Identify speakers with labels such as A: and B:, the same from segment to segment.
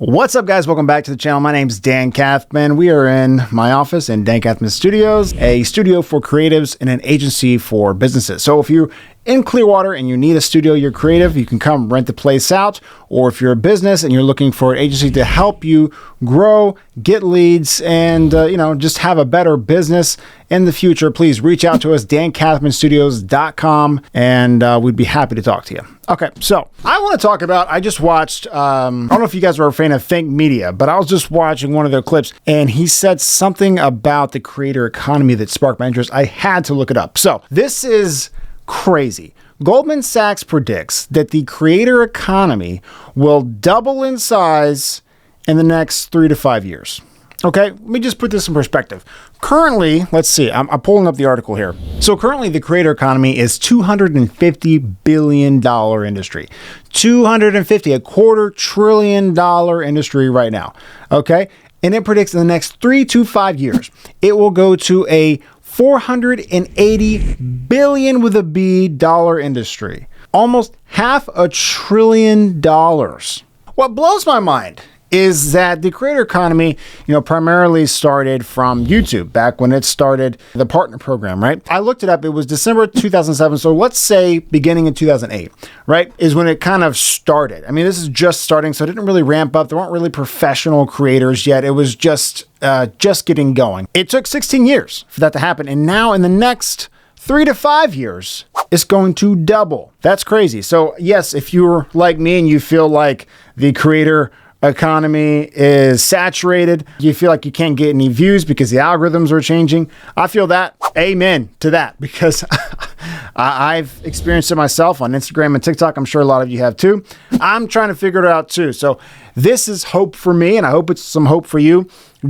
A: What's up, guys? Welcome back to the channel. My name's Dan Kathman. We are in my office in Dan Kathman Studios, a studio for creatives and an agency for businesses. So if you're in Clearwater and you need a studio, you're creative, you can come rent the place out. Or if you're a business and you're looking for an agency to help you grow, get leads, and just have a better business in the future, please reach out to us, dankathmanstudios.com, and we'd be happy to talk to you. Okay, so I want to talk about, I just watched, I don't know if you guys are a fan of Think Media, but I was just watching one of their clips, and he said something about the creator economy that sparked my interest. I had to look it up. So this is crazy. Goldman Sachs predicts that the creator economy will double in size in the next 3 to 5 years. Okay, let me just put this in perspective. Currently, let's see, I'm pulling up the article here. So currently the creator economy is $250 billion industry. 250, $250 billion industry right now. Okay, and it predicts in the next 3 to 5 years, it will go to a $480 billion with a B dollar industry. Almost $500 billion. What blows my mind is that the creator economy, primarily started from YouTube back when it started the partner program, right? I looked it up. It was December 2007. So let's say beginning in 2008, right? Is when it kind of started. I mean, this is just starting. So it didn't really ramp up. There weren't really professional creators yet. It was just getting going. It took 16 years for that to happen. And now in the next 3 to 5 years, it's going to double. That's crazy. So yes, if you're like me and you feel like the creator economy is saturated, you feel like you can't get any views because the algorithms are changing, I feel that. Amen to that, because I've experienced it myself on Instagram and TikTok. I'm sure a lot of you have too. I'm trying to figure it out too. So this is hope for me, and I hope it's some hope for you.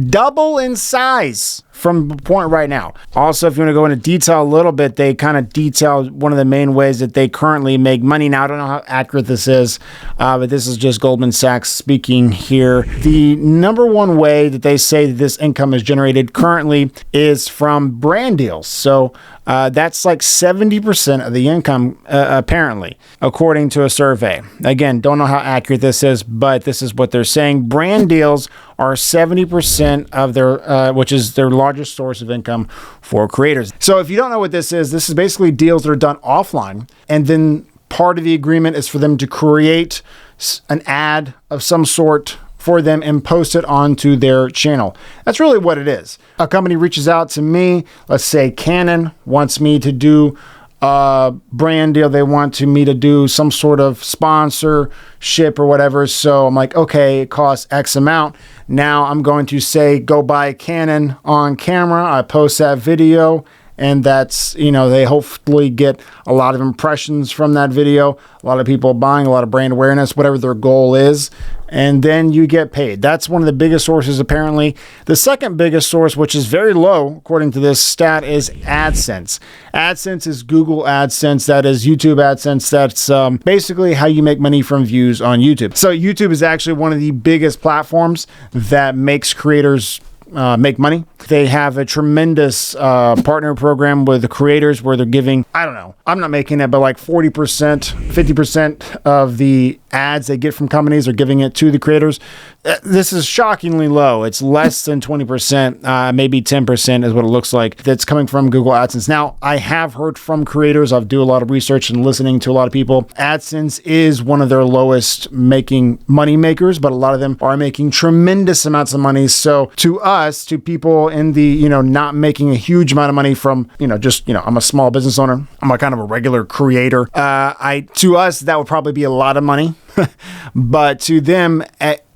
A: Double in size from the point right now. Also, if you want to go into detail a little bit, they kind of detail one of the main ways that they currently make money. Now, I don't know how accurate this is, but this is just Goldman Sachs speaking here. The number one way that they say that this income is generated currently is from brand deals. So that's like 70% of the income, apparently, according to a survey. Again, don't know how accurate this is, but this is what they're saying. Brand deals are 70% of their, which is their largest source of income for creators. So if you don't know what this is basically deals that are done offline, and then part of the agreement is for them to create an ad of some sort for them and post it onto their channel. That's really what it is. A company reaches out to me, let's say Canon wants me to do a brand deal. They want me to do some sort of sponsorship or whatever. So I'm like, okay, it costs X amount. Now I'm going to say, go buy Canon on camera. I post that video, and that's, they hopefully get a lot of impressions from that video, a lot of people buying, a lot of brand awareness, whatever their goal is, and then you get paid. That's one of the biggest sources, apparently. The second biggest source, which is very low, according to this stat, is AdSense. AdSense is Google AdSense. That is YouTube AdSense. That's basically how you make money from views on YouTube. So YouTube is actually one of the biggest platforms that makes creators make money. They have a tremendous partner program with the creators where they're giving, I don't know, I'm not making it, but like 40%, 50% of the ads they get from companies are giving it to the creators. This is shockingly low. It's less than 20%, maybe 10% is what it looks like that's coming from Google AdSense. Now, I have heard from creators, I've do a lot of research and listening to a lot of people. AdSense is one of their lowest making money makers, but a lot of them are making tremendous amounts of money. So to us, to people in the, not making a huge amount of money from, I'm a small business owner. I'm a kind of a regular creator. To us, that would probably be a lot of money. But to them,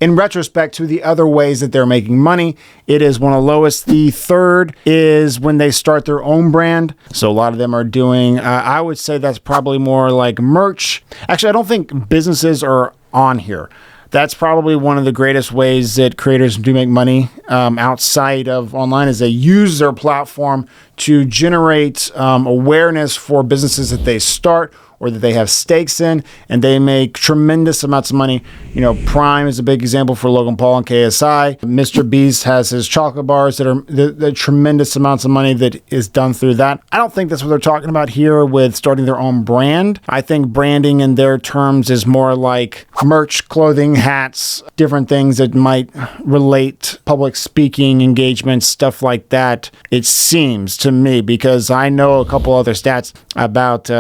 A: in retrospect to the other ways that they're making money, it is one of the lowest. The third is when they start their own brand. So a lot of them are doing, I would say that's probably more like merch. Actually, I don't think businesses are on here. That's probably one of the greatest ways that creators do make money outside of online, is they use their platform to generate awareness for businesses that they start or that they have stakes in, and they make tremendous amounts of money. You know, Prime is a big example for Logan Paul and KSI. Mr. Beast has his chocolate bars that are the tremendous amounts of money that is done through that. I don't think that's what they're talking about here with starting their own brand. I think branding in their terms is more like merch, clothing, hats, different things that might relate, public speaking engagements, stuff like that. It seems to me, because I know a couple other stats about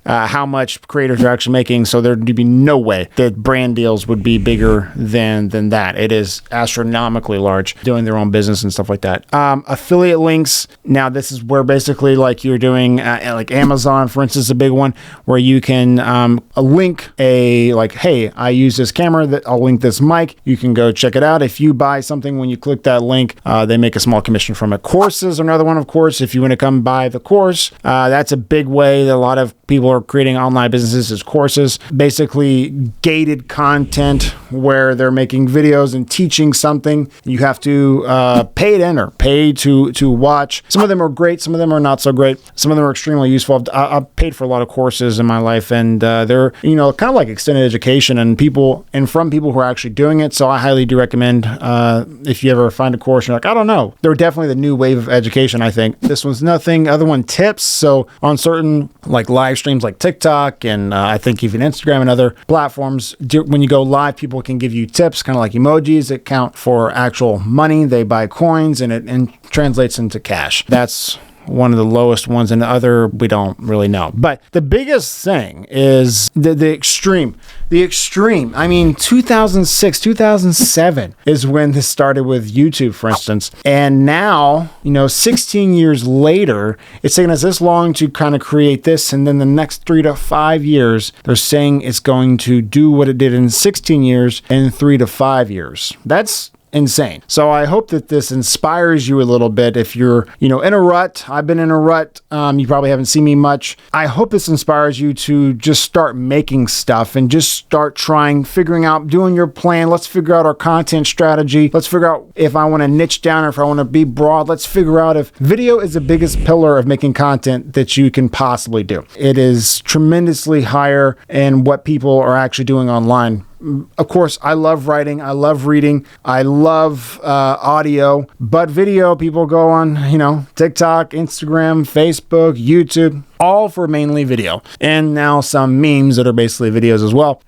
A: how much creators are actually making, so there'd be no way that brand deals would be bigger than that. It is astronomically large, doing their own business and stuff like that. Affiliate links. Now, this is where basically like you're doing like Amazon, for instance, a big one, where you can link hey, I use this camera, that I'll link this mic. You can go check it out. If you buy something, when you click that link, they make a small commission from it. Courses are another one, of course. If you want to come buy the course, that's a big way that a lot of people are creating online businesses as courses, basically gated content where they're making videos and teaching something. You have to pay to enter, pay to watch. Some of them are great, some of them are not so great. Some of them are extremely useful. I've paid for a lot of courses in my life, and they're kind of like extended education and from people who are actually doing it. So I highly do recommend if you ever find a course and you're like, I don't know. They're definitely the new wave of education, I think. This one's nothing. Other one, tips. So on certain like live streams like TikTok and I think even Instagram and other platforms, when you go live, people can give you tips, kind of like emojis that count for actual money. They buy coins and it translates into cash. That's one of the lowest ones, and the other we don't really know. But the biggest thing is the extreme. The extreme. I mean, 2006, 2007 is when this started with YouTube, for instance. And now, 16 years later, it's taken us this long to kind of create this. And then the next 3 to 5 years, they're saying it's going to do what it did in 16 years in 3 to 5 years. That's insane. So I hope that this inspires you a little bit. If you're, in a rut, I've been in a rut. You probably haven't seen me much. I hope this inspires you to just start making stuff and just start figuring out, doing your plan. Let's figure out our content strategy. Let's figure out if I want to niche down or if I want to be broad. Let's figure out if video is the biggest pillar of making content that you can possibly do. It is tremendously higher in what people are actually doing online. Of course, I love writing. I love reading. I love audio. But video, people go on, TikTok, Instagram, Facebook, YouTube, all for mainly video. And now some memes that are basically videos as well.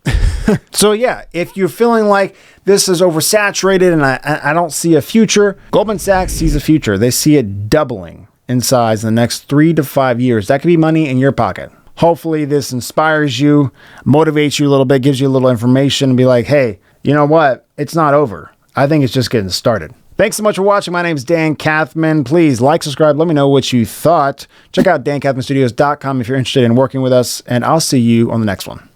A: So yeah, if you're feeling like this is oversaturated and I don't see a future, Goldman Sachs sees a future. They see it doubling in size in the next 3 to 5 years. That could be money in your pocket. Hopefully this inspires you, motivates you a little bit, gives you a little information, and be like, hey, you know what? It's not over. I think it's just getting started. Thanks so much for watching. My name is Dan Kathman. Please like, subscribe. Let me know what you thought. Check out dankathmanstudios.com if you're interested in working with us, and I'll see you on the next one.